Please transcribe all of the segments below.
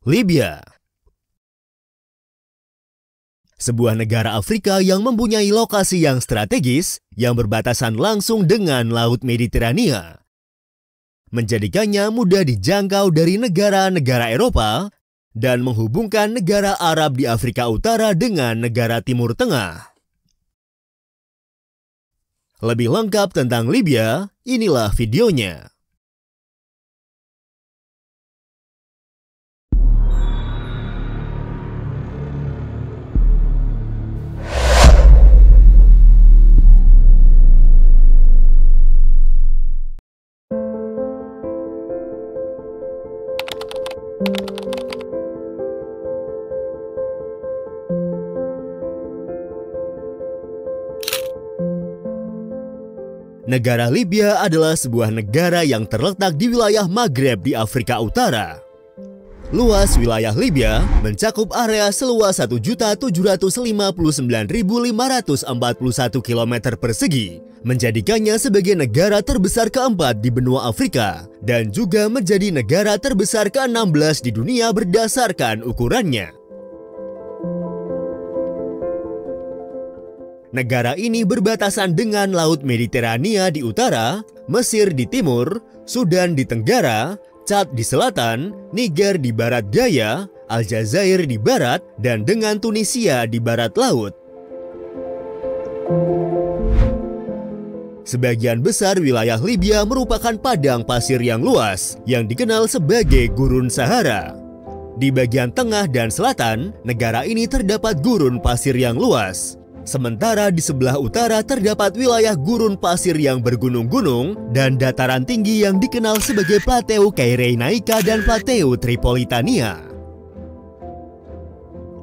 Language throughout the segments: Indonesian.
Libya. Sebuah negara Afrika yang mempunyai lokasi yang strategis yang berbatasan langsung dengan Laut Mediterania, menjadikannya mudah dijangkau dari negara-negara Eropa dan menghubungkan negara Arab di Afrika Utara dengan negara Timur Tengah. Lebih lengkap tentang Libya, inilah videonya. Negara Libya adalah sebuah negara yang terletak di wilayah Maghreb di Afrika Utara. Luas wilayah Libya mencakup area seluas 1.759.541 km persegi, menjadikannya sebagai negara terbesar keempat di benua Afrika dan juga menjadi negara terbesar ke-16 di dunia berdasarkan ukurannya. Negara ini berbatasan dengan Laut Mediterania di utara, Mesir di timur, Sudan di tenggara, Chad di selatan, Niger di barat daya, Aljazair di barat, dan dengan Tunisia di barat laut. Sebagian besar wilayah Libya merupakan padang pasir yang luas, yang dikenal sebagai Gurun Sahara. Di bagian tengah dan selatan, negara ini terdapat gurun pasir yang luas. Sementara di sebelah utara terdapat wilayah gurun pasir yang bergunung-gunung dan dataran tinggi yang dikenal sebagai Plateau Kyrenaika dan Plateau Tripolitania.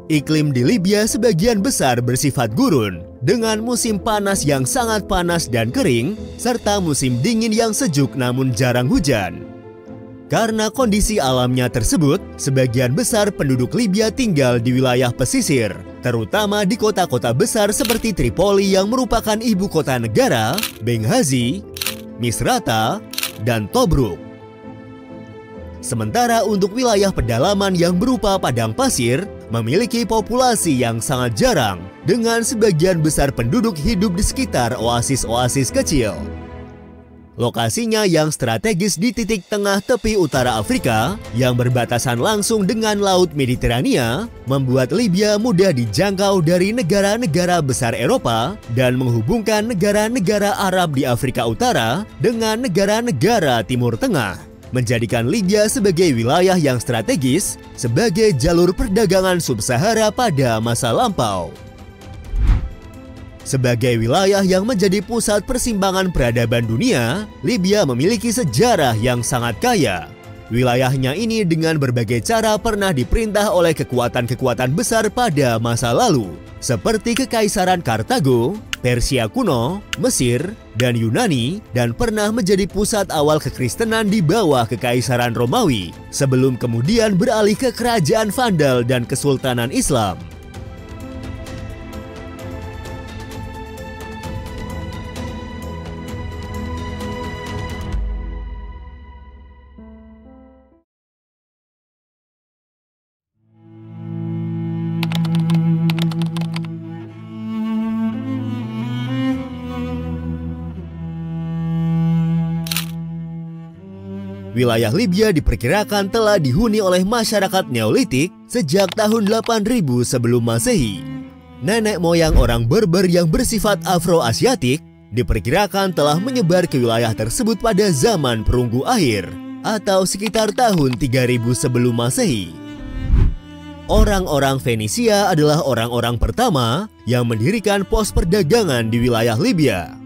Iklim di Libya sebagian besar bersifat gurun, dengan musim panas yang sangat panas dan kering, serta musim dingin yang sejuk namun jarang hujan. Karena kondisi alamnya tersebut, sebagian besar penduduk Libya tinggal di wilayah pesisir, terutama di kota-kota besar seperti Tripoli yang merupakan ibu kota negara, Benghazi, Misrata, dan Tobruk. Sementara untuk wilayah pedalaman yang berupa padang pasir, memiliki populasi yang sangat jarang, dengan sebagian besar penduduk hidup di sekitar oasis-oasis kecil. Lokasinya yang strategis di titik tengah tepi utara Afrika yang berbatasan langsung dengan Laut Mediterania membuat Libya mudah dijangkau dari negara-negara besar Eropa dan menghubungkan negara-negara Arab di Afrika Utara dengan negara-negara Timur Tengah, menjadikan Libya sebagai wilayah yang strategis sebagai jalur perdagangan sub-Sahara pada masa lampau. Sebagai wilayah yang menjadi pusat persimpangan peradaban dunia, Libya memiliki sejarah yang sangat kaya. Wilayahnya ini dengan berbagai cara pernah diperintah oleh kekuatan-kekuatan besar pada masa lalu, seperti Kekaisaran Kartago, Persia kuno, Mesir, dan Yunani, dan pernah menjadi pusat awal kekristenan di bawah Kekaisaran Romawi, sebelum kemudian beralih ke kerajaan Vandal dan Kesultanan Islam. Wilayah Libya diperkirakan telah dihuni oleh masyarakat Neolitik sejak tahun 8000 sebelum Masehi. Nenek moyang orang Berber yang bersifat Afro-Asiatik diperkirakan telah menyebar ke wilayah tersebut pada zaman perunggu akhir atau sekitar tahun 3000 sebelum Masehi. Orang-orang Fenisia adalah orang-orang pertama yang mendirikan pos perdagangan di wilayah Libya.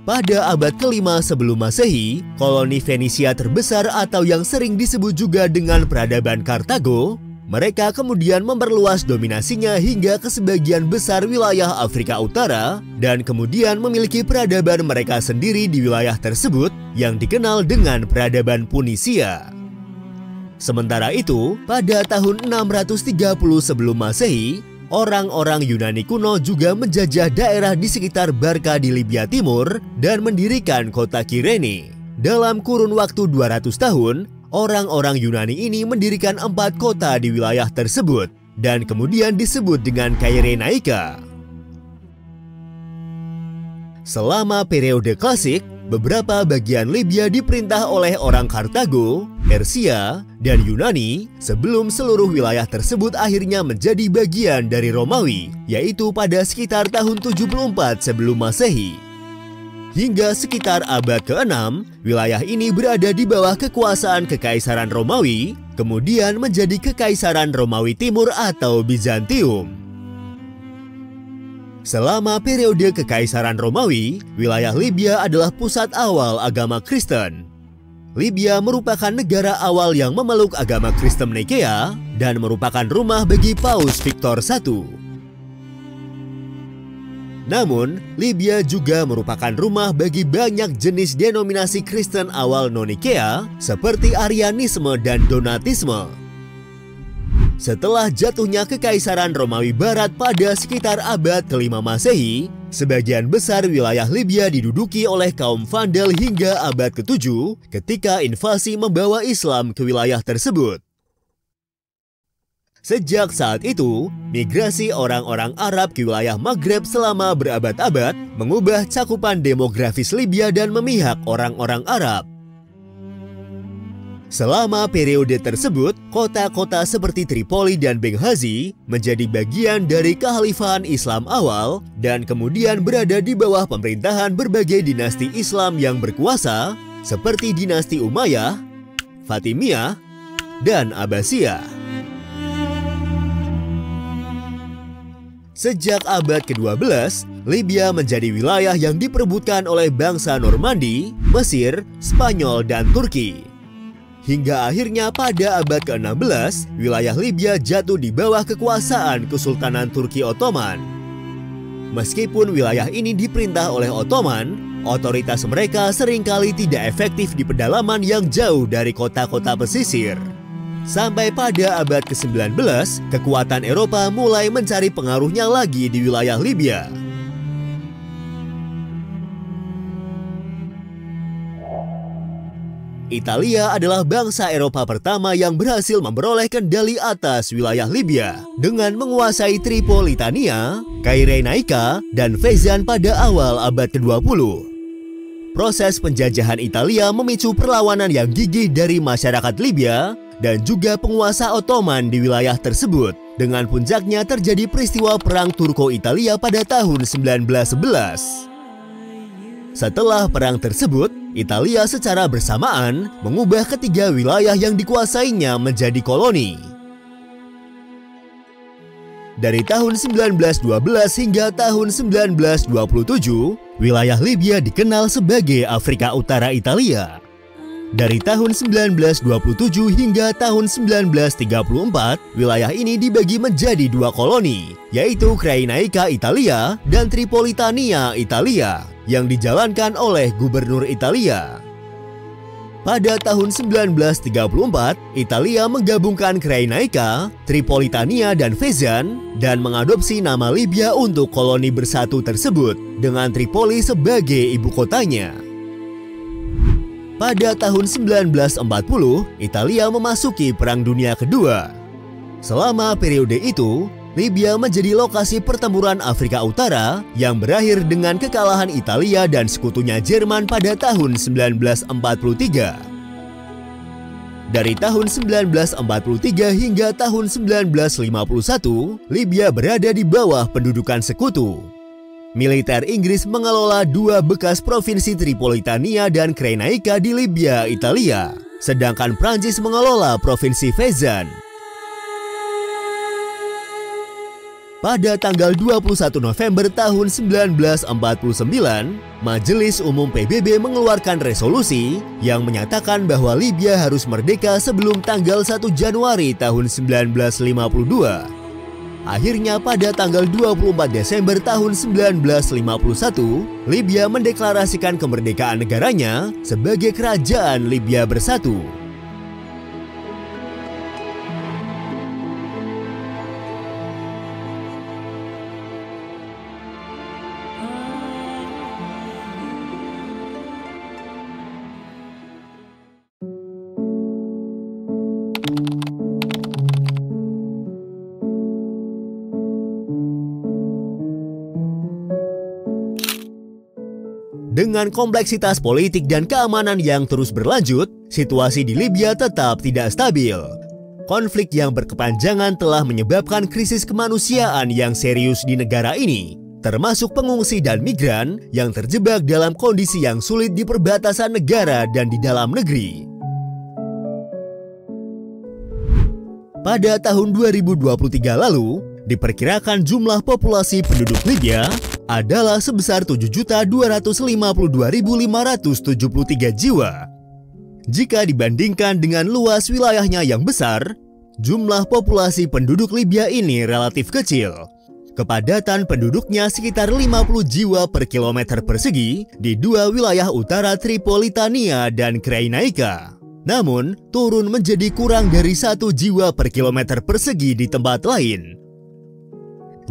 Pada abad ke-5 sebelum Masehi, koloni Fenisia terbesar atau yang sering disebut juga dengan peradaban Kartago, mereka kemudian memperluas dominasinya hingga ke sebagian besar wilayah Afrika Utara dan kemudian memiliki peradaban mereka sendiri di wilayah tersebut yang dikenal dengan peradaban Punisia. Sementara itu, pada tahun 630 sebelum Masehi, orang-orang Yunani kuno juga menjajah daerah di sekitar Barka di Libya Timur dan mendirikan kota Kirene. Dalam kurun waktu 200 tahun, Orang-orang Yunani ini mendirikan 4 kota di wilayah tersebut dan kemudian disebut dengan Kyrenaika. Selama periode klasik, beberapa bagian Libya diperintah oleh orang Kartago, Persia, dan Yunani sebelum seluruh wilayah tersebut akhirnya menjadi bagian dari Romawi, yaitu pada sekitar tahun 74 sebelum Masehi. Hingga sekitar abad ke-6, wilayah ini berada di bawah kekuasaan Kekaisaran Romawi, kemudian menjadi Kekaisaran Romawi Timur atau Bizantium. Selama periode Kekaisaran Romawi, wilayah Libya adalah pusat awal agama Kristen. Libya merupakan negara awal yang memeluk agama Kristen Nikea dan merupakan rumah bagi Paus Victor I. Namun, Libya juga merupakan rumah bagi banyak jenis denominasi Kristen awal non-Nikea seperti Arianisme dan Donatisme. Setelah jatuhnya Kekaisaran Romawi Barat pada sekitar abad ke-5 Masehi, sebagian besar wilayah Libya diduduki oleh kaum Vandal hingga abad ke-7 ketika invasi membawa Islam ke wilayah tersebut. Sejak saat itu, migrasi orang-orang Arab ke wilayah Maghreb selama berabad-abad mengubah cakupan demografis Libya dan memihak orang-orang Arab. Selama periode tersebut, kota-kota seperti Tripoli dan Benghazi menjadi bagian dari kekhalifahan Islam awal dan kemudian berada di bawah pemerintahan berbagai dinasti Islam yang berkuasa seperti dinasti Umayyah, Fatimiyah, dan Abbasiyah. Sejak abad ke-12, Libya menjadi wilayah yang diperebutkan oleh bangsa Normandi, Mesir, Spanyol, dan Turki. Hingga akhirnya pada abad ke-16, wilayah Libya jatuh di bawah kekuasaan Kesultanan Turki Ottoman. Meskipun wilayah ini diperintah oleh Ottoman, otoritas mereka seringkali tidak efektif di pedalaman yang jauh dari kota-kota pesisir. Sampai pada abad ke-19, kekuatan Eropa mulai mencari pengaruhnya lagi di wilayah Libya. Italia adalah bangsa Eropa pertama yang berhasil memperoleh kendali atas wilayah Libya dengan menguasai Tripolitania, Kyrenaika, dan Fezzan pada awal abad ke-20. Proses penjajahan Italia memicu perlawanan yang gigih dari masyarakat Libya dan juga penguasa Ottoman di wilayah tersebut. Dengan puncaknya terjadi peristiwa Perang Turko-Italia pada tahun 1911. Setelah perang tersebut, Italia secara bersamaan mengubah ketiga wilayah yang dikuasainya menjadi koloni. Dari tahun 1912 hingga tahun 1927, wilayah Libya dikenal sebagai Afrika Utara Italia. Dari tahun 1927 hingga tahun 1934, wilayah ini dibagi menjadi 2 koloni, yaitu Kyrenaika Italia dan Tripolitania Italia, yang dijalankan oleh Gubernur Italia. Pada tahun 1934, Italia menggabungkan Kyrenaika, Tripolitania, dan Fezzan dan mengadopsi nama Libya untuk koloni bersatu tersebut dengan Tripoli sebagai ibu kotanya. Pada tahun 1940, Italia memasuki Perang Dunia Kedua. Selama periode itu, Libya menjadi lokasi pertempuran Afrika Utara yang berakhir dengan kekalahan Italia dan sekutunya Jerman pada tahun 1943. Dari tahun 1943 hingga tahun 1951, Libya berada di bawah pendudukan sekutu. Militer Inggris mengelola 2 bekas provinsi Tripolitania dan Kyrenaika di Libya, Italia, sedangkan Prancis mengelola provinsi Fezzan. Pada tanggal 21 November tahun 1949, Majelis Umum PBB mengeluarkan resolusi yang menyatakan bahwa Libya harus merdeka sebelum tanggal 1 Januari tahun 1952. Akhirnya pada tanggal 24 Desember tahun 1951, Libya mendeklarasikan kemerdekaan negaranya sebagai Kerajaan Libya Bersatu. Dengan kompleksitas politik dan keamanan yang terus berlanjut, situasi di Libya tetap tidak stabil. Konflik yang berkepanjangan telah menyebabkan krisis kemanusiaan yang serius di negara ini, termasuk pengungsi dan migran yang terjebak dalam kondisi yang sulit di perbatasan negara dan di dalam negeri. Pada tahun 2023 lalu, diperkirakan jumlah populasi penduduk Libya adalah sebesar 7.252.573 jiwa. Jika dibandingkan dengan luas wilayahnya yang besar, jumlah populasi penduduk Libya ini relatif kecil. Kepadatan penduduknya sekitar 50 jiwa per kilometer persegi di dua wilayah utara Tripolitania dan Kyrenaica. Namun, turun menjadi kurang dari 1 jiwa per kilometer persegi di tempat lain.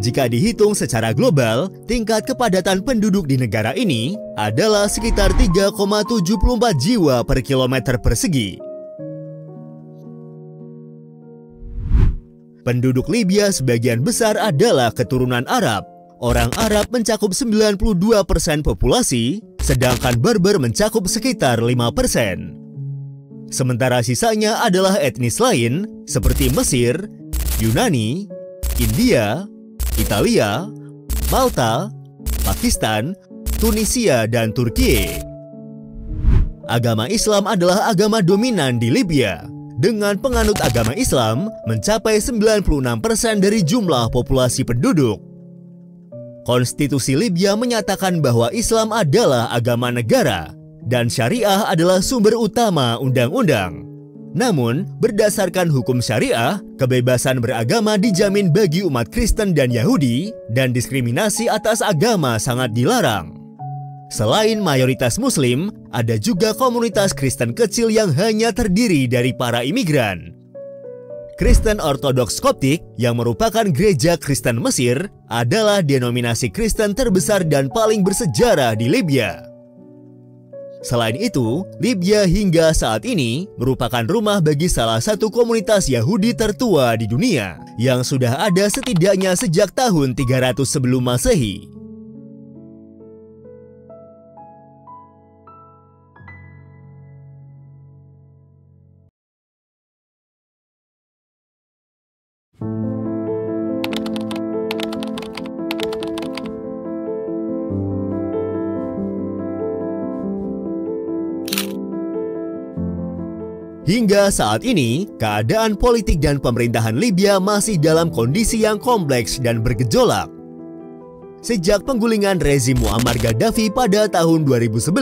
Jika dihitung secara global, tingkat kepadatan penduduk di negara ini adalah sekitar 3,74 jiwa per kilometer persegi. Penduduk Libya sebagian besar adalah keturunan Arab. Orang Arab mencakup 92% populasi, sedangkan Berber mencakup sekitar 5%. Sementara sisanya adalah etnis lain seperti Mesir, Yunani, India, Italia, Malta, Pakistan, Tunisia, dan Turki. Agama Islam adalah agama dominan di Libya, dengan penganut agama Islam mencapai 96% dari jumlah populasi penduduk. Konstitusi Libya menyatakan bahwa Islam adalah agama negara, dan syariah adalah sumber utama undang-undang. Namun, berdasarkan hukum syariah, kebebasan beragama dijamin bagi umat Kristen dan Yahudi, dan diskriminasi atas agama sangat dilarang. Selain mayoritas Muslim, ada juga komunitas Kristen kecil yang hanya terdiri dari para imigran. Kristen Ortodoks Koptik, yang merupakan gereja Kristen Mesir, adalah denominasi Kristen terbesar dan paling bersejarah di Libya. Selain itu, Libya hingga saat ini merupakan rumah bagi salah satu komunitas Yahudi tertua di dunia yang sudah ada setidaknya sejak tahun 300 sebelum Masehi. Hingga saat ini, keadaan politik dan pemerintahan Libya masih dalam kondisi yang kompleks dan bergejolak. Sejak penggulingan rezim Muammar Gaddafi pada tahun 2011,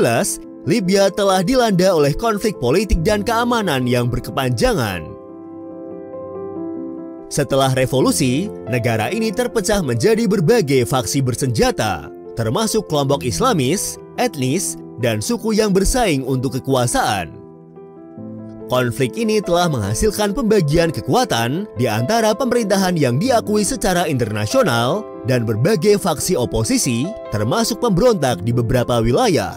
Libya telah dilanda oleh konflik politik dan keamanan yang berkepanjangan. Setelah revolusi, negara ini terpecah menjadi berbagai faksi bersenjata, termasuk kelompok Islamis, etnis, dan suku yang bersaing untuk kekuasaan. Konflik ini telah menghasilkan pembagian kekuatan di antara pemerintahan yang diakui secara internasional dan berbagai faksi oposisi, termasuk pemberontak di beberapa wilayah.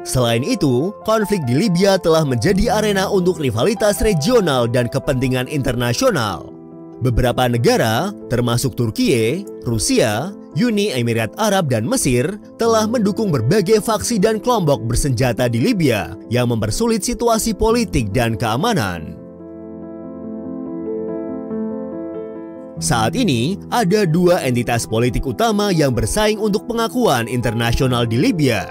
Selain itu, konflik di Libya telah menjadi arena untuk rivalitas regional dan kepentingan internasional. Beberapa negara, termasuk Turki, Rusia, Uni Emirat Arab, dan Mesir, telah mendukung berbagai faksi dan kelompok bersenjata di Libya yang mempersulit situasi politik dan keamanan. Saat ini, ada dua entitas politik utama yang bersaing untuk pengakuan internasional di Libya.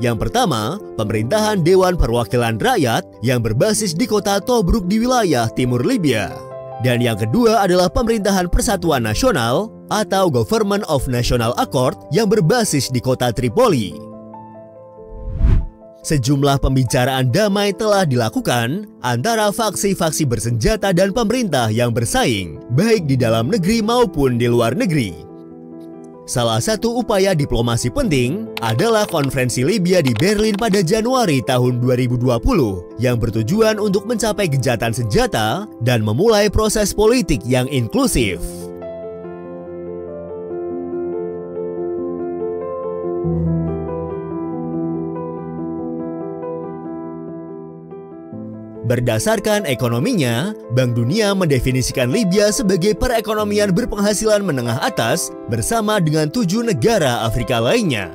Yang pertama, pemerintahan Dewan Perwakilan Rakyat yang berbasis di kota Tobruk di wilayah timur Libya. Dan yang kedua adalah pemerintahan Persatuan Nasional atau Government of National Accord yang berbasis di kota Tripoli. Sejumlah pembicaraan damai telah dilakukan antara faksi-faksi bersenjata dan pemerintah yang bersaing, baik di dalam negeri maupun di luar negeri. Salah satu upaya diplomasi penting adalah konferensi Libya di Berlin pada Januari tahun 2020 yang bertujuan untuk mencapai gencatan senjata dan memulai proses politik yang inklusif. Berdasarkan ekonominya, Bank Dunia mendefinisikan Libya sebagai perekonomian berpenghasilan menengah atas bersama dengan 7 negara Afrika lainnya.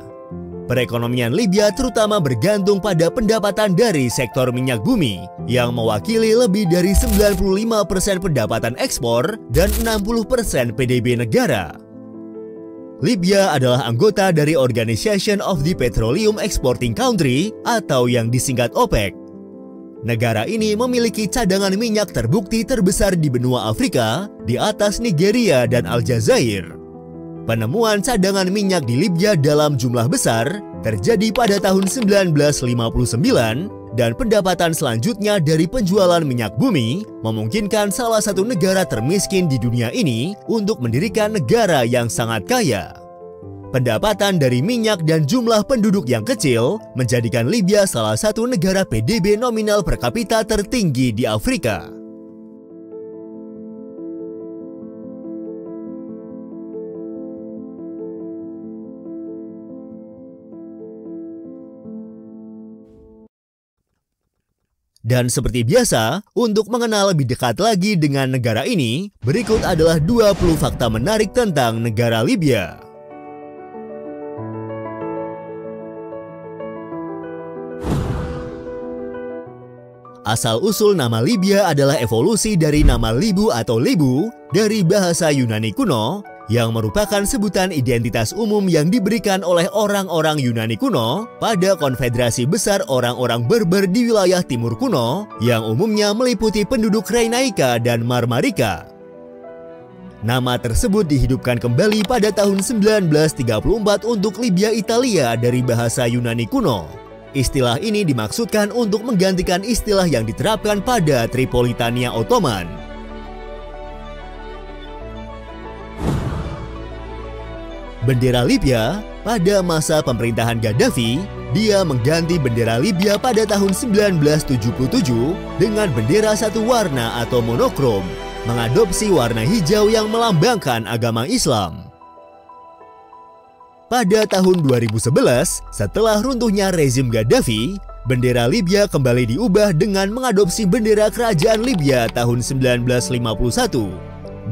Perekonomian Libya terutama bergantung pada pendapatan dari sektor minyak bumi yang mewakili lebih dari 95% pendapatan ekspor dan 60% PDB negara. Libya adalah anggota dari Organization of the Petroleum Exporting Country atau yang disingkat OPEC. Negara ini memiliki cadangan minyak terbukti terbesar di benua Afrika di atas Nigeria dan Aljazair. Penemuan cadangan minyak di Libya dalam jumlah besar terjadi pada tahun 1959 dan pendapatan selanjutnya dari penjualan minyak bumi memungkinkan salah satu negara termiskin di dunia ini untuk mendirikan negara yang sangat kaya. Pendapatan dari minyak dan jumlah penduduk yang kecil menjadikan Libya salah satu negara PDB nominal per kapita tertinggi di Afrika. Dan seperti biasa, untuk mengenal lebih dekat lagi dengan negara ini, berikut adalah 20 fakta menarik tentang negara Libya. Asal-usul nama Libya adalah evolusi dari nama Libu atau Libu dari bahasa Yunani kuno yang merupakan sebutan identitas umum yang diberikan oleh orang-orang Yunani kuno pada konfederasi besar orang-orang Berber di wilayah timur kuno yang umumnya meliputi penduduk Reinaika dan Marmarika. Nama tersebut dihidupkan kembali pada tahun 1934 untuk Libya Italia dari bahasa Yunani kuno. Istilah ini dimaksudkan untuk menggantikan istilah yang diterapkan pada Tripolitania Ottoman. Bendera Libya pada masa pemerintahan Gaddafi, dia mengganti bendera Libya pada tahun 1977 dengan bendera satu warna atau monokrom, mengadopsi warna hijau yang melambangkan agama Islam. Pada tahun 2011, setelah runtuhnya rezim Gaddafi, bendera Libya kembali diubah dengan mengadopsi bendera kerajaan Libya tahun 1951.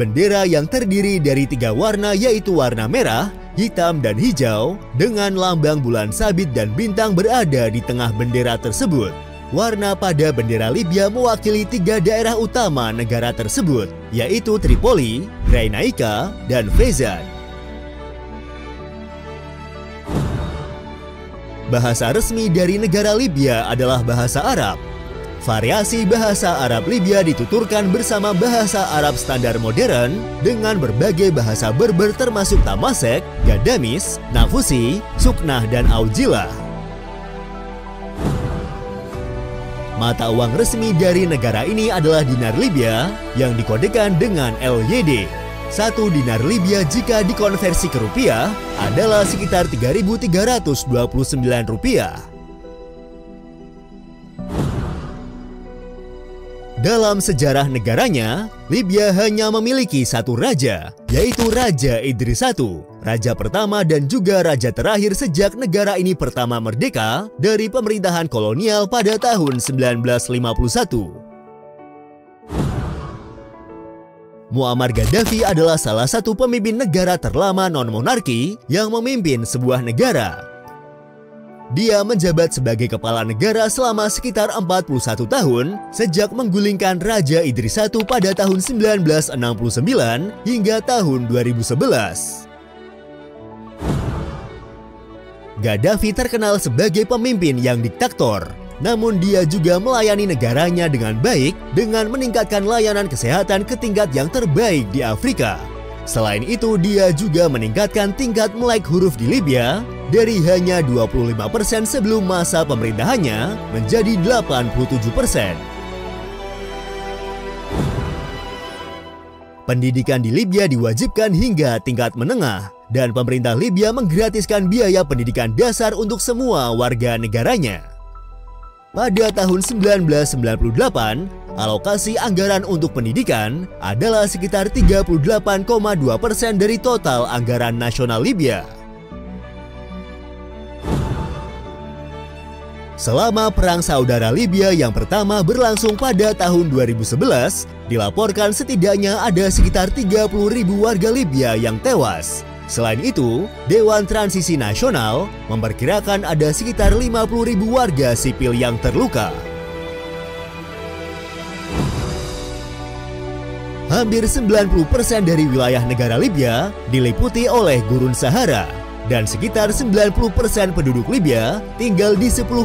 Bendera yang terdiri dari 3 warna yaitu warna merah, hitam, dan hijau dengan lambang bulan sabit dan bintang berada di tengah bendera tersebut. Warna pada bendera Libya mewakili 3 daerah utama negara tersebut, yaitu Tripoli, Reinaika, dan Fezzan. Bahasa resmi dari negara Libya adalah bahasa Arab. Variasi bahasa Arab Libya dituturkan bersama bahasa Arab standar modern dengan berbagai bahasa Berber termasuk Tamasek, Gadamis, Nafusi, Suknah, dan Aujilah. Mata uang resmi dari negara ini adalah dinar Libya yang dikodekan dengan LYD. 1 dinar Libya jika dikonversi ke rupiah adalah sekitar 3.329 rupiah. Dalam sejarah negaranya, Libya hanya memiliki 1 raja, yaitu Raja Idris I, raja pertama dan juga raja terakhir sejak negara ini pertama merdeka dari pemerintahan kolonial pada tahun 1951. Muammar Gaddafi adalah salah satu pemimpin negara terlama non-monarki yang memimpin sebuah negara. Dia menjabat sebagai kepala negara selama sekitar 41 tahun sejak menggulingkan Raja Idris I pada tahun 1969 hingga tahun 2011. Gaddafi terkenal sebagai pemimpin yang diktator. Namun dia juga melayani negaranya dengan baik dengan meningkatkan layanan kesehatan ke tingkat yang terbaik di Afrika. Selain itu, dia juga meningkatkan tingkat melek huruf di Libya dari hanya 25% sebelum masa pemerintahannya menjadi 87%. Pendidikan di Libya diwajibkan hingga tingkat menengah dan pemerintah Libya menggratiskan biaya pendidikan dasar untuk semua warga negaranya. Pada tahun 1998, alokasi anggaran untuk pendidikan adalah sekitar 38,2% dari total anggaran nasional Libya. Selama Perang Saudara Libya yang pertama berlangsung pada tahun 2011, dilaporkan setidaknya ada sekitar 30.000 warga Libya yang tewas. Selain itu, Dewan Transisi Nasional memperkirakan ada sekitar 50.000 warga sipil yang terluka. Hampir 90% dari wilayah negara Libya diliputi oleh Gurun Sahara. Dan sekitar 90% penduduk Libya tinggal di 10%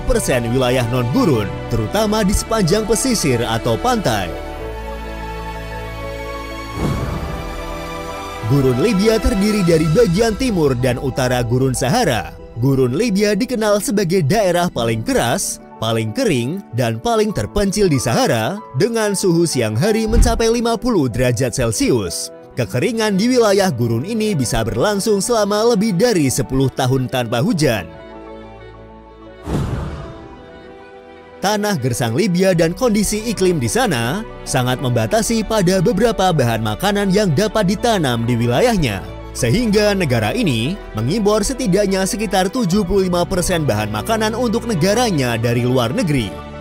wilayah non-gurun, terutama di sepanjang pesisir atau pantai. Gurun Libya terdiri dari bagian timur dan utara Gurun Sahara. Gurun Libya dikenal sebagai daerah paling keras, paling kering, dan paling terpencil di Sahara dengan suhu siang hari mencapai 50 derajat Celcius. Kekeringan di wilayah gurun ini bisa berlangsung selama lebih dari 10 tahun tanpa hujan. Tanah gersang Libya dan kondisi iklim di sana sangat membatasi pada beberapa bahan makanan yang dapat ditanam di wilayahnya. Sehingga negara ini mengimpor setidaknya sekitar 75% bahan makanan untuk negaranya dari luar negeri.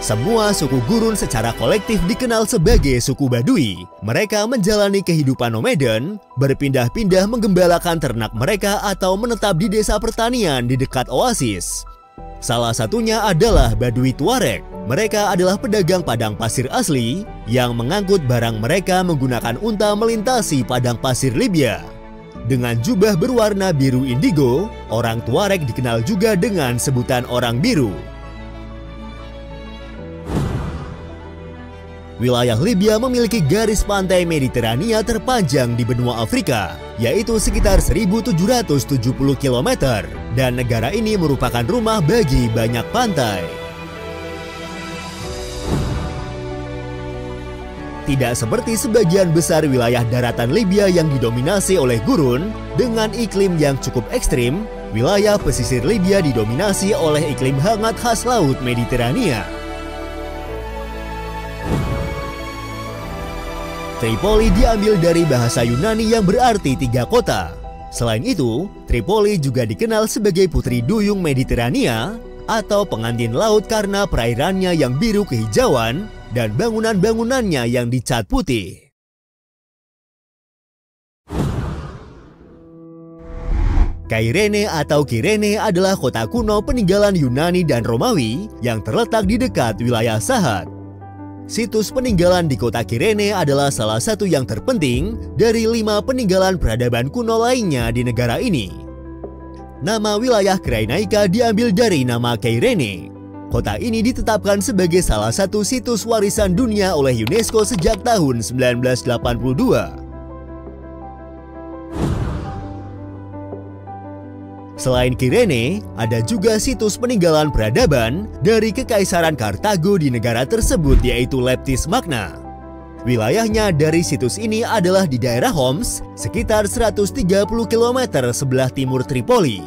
Semua suku gurun secara kolektif dikenal sebagai suku Badui. Mereka menjalani kehidupan nomaden, berpindah-pindah menggembalakan ternak mereka atau menetap di desa pertanian di dekat oasis. Salah satunya adalah Badui Tuareg. Mereka adalah pedagang padang pasir asli yang mengangkut barang mereka menggunakan unta melintasi padang pasir Libya. Dengan jubah berwarna biru indigo, orang Tuareg dikenal juga dengan sebutan orang biru. Wilayah Libya memiliki garis pantai Mediterania terpanjang di benua Afrika, yaitu sekitar 1.770 km, dan negara ini merupakan rumah bagi banyak pantai. Tidak seperti sebagian besar wilayah daratan Libya yang didominasi oleh gurun, dengan iklim yang cukup ekstrim, wilayah pesisir Libya didominasi oleh iklim hangat khas Laut Mediterania. Tripoli diambil dari bahasa Yunani yang berarti 3 kota. Selain itu, Tripoli juga dikenal sebagai putri duyung Mediterania atau pengantin laut karena perairannya yang biru kehijauan dan bangunan-bangunannya yang dicat putih. Kairene atau Kirene adalah kota kuno peninggalan Yunani dan Romawi yang terletak di dekat wilayah Sahat. Situs peninggalan di kota Kirene adalah salah satu yang terpenting dari 5 peninggalan peradaban kuno lainnya di negara ini. Nama wilayah Kyrenaika diambil dari nama Kairene. Kota ini ditetapkan sebagai salah satu situs warisan dunia oleh UNESCO sejak tahun 1982. Selain Kirene, ada juga situs peninggalan peradaban dari Kekaisaran Kartago di negara tersebut, yaitu Leptis Magna. Wilayahnya dari situs ini adalah di daerah Homs, sekitar 130 km sebelah timur Tripoli.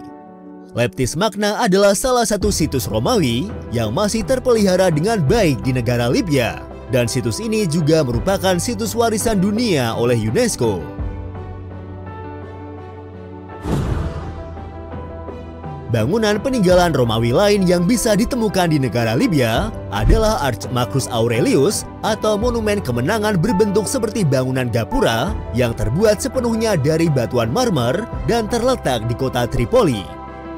Leptis Magna adalah salah satu situs Romawi yang masih terpelihara dengan baik di negara Libya, dan situs ini juga merupakan situs warisan dunia oleh UNESCO. Bangunan peninggalan Romawi lain yang bisa ditemukan di negara Libya adalah Arch Marcus Aurelius atau monumen kemenangan berbentuk seperti bangunan gapura yang terbuat sepenuhnya dari batuan marmer dan terletak di kota Tripoli.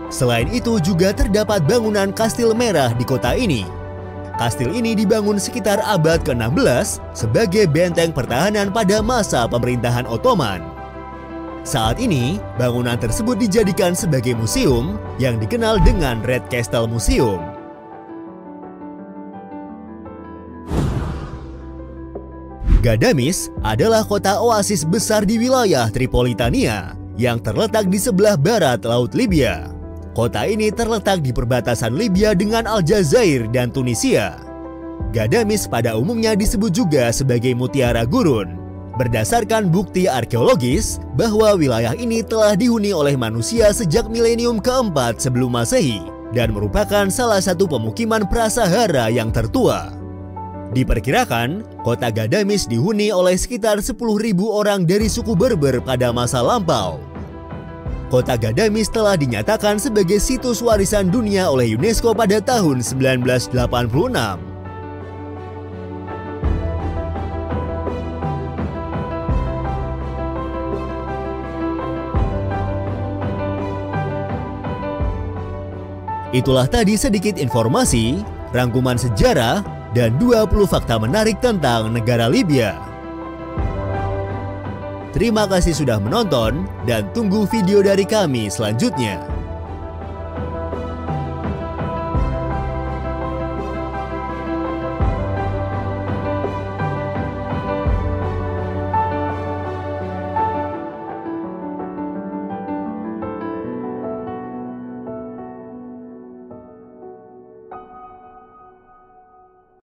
Selain itu juga terdapat bangunan kastil merah di kota ini. Kastil ini dibangun sekitar abad ke-16 sebagai benteng pertahanan pada masa pemerintahan Ottoman. Saat ini, bangunan tersebut dijadikan sebagai museum yang dikenal dengan Red Castle Museum. Gadamis adalah kota oasis besar di wilayah Tripolitania yang terletak di sebelah barat Laut Libya. Kota ini terletak di perbatasan Libya dengan Aljazair dan Tunisia. Gadamis pada umumnya disebut juga sebagai Mutiara Gurun. Berdasarkan bukti arkeologis bahwa wilayah ini telah dihuni oleh manusia sejak milenium keempat sebelum Masehi dan merupakan salah satu pemukiman prasahara yang tertua. Diperkirakan, kota Gadamis dihuni oleh sekitar 10.000 orang dari suku Berber pada masa lampau. Kota Gadamis telah dinyatakan sebagai situs warisan dunia oleh UNESCO pada tahun 1986. Itulah tadi sedikit informasi, rangkuman sejarah, dan 20 fakta menarik tentang negara Libya. Terima kasih sudah menonton dan tunggu video dari kami selanjutnya.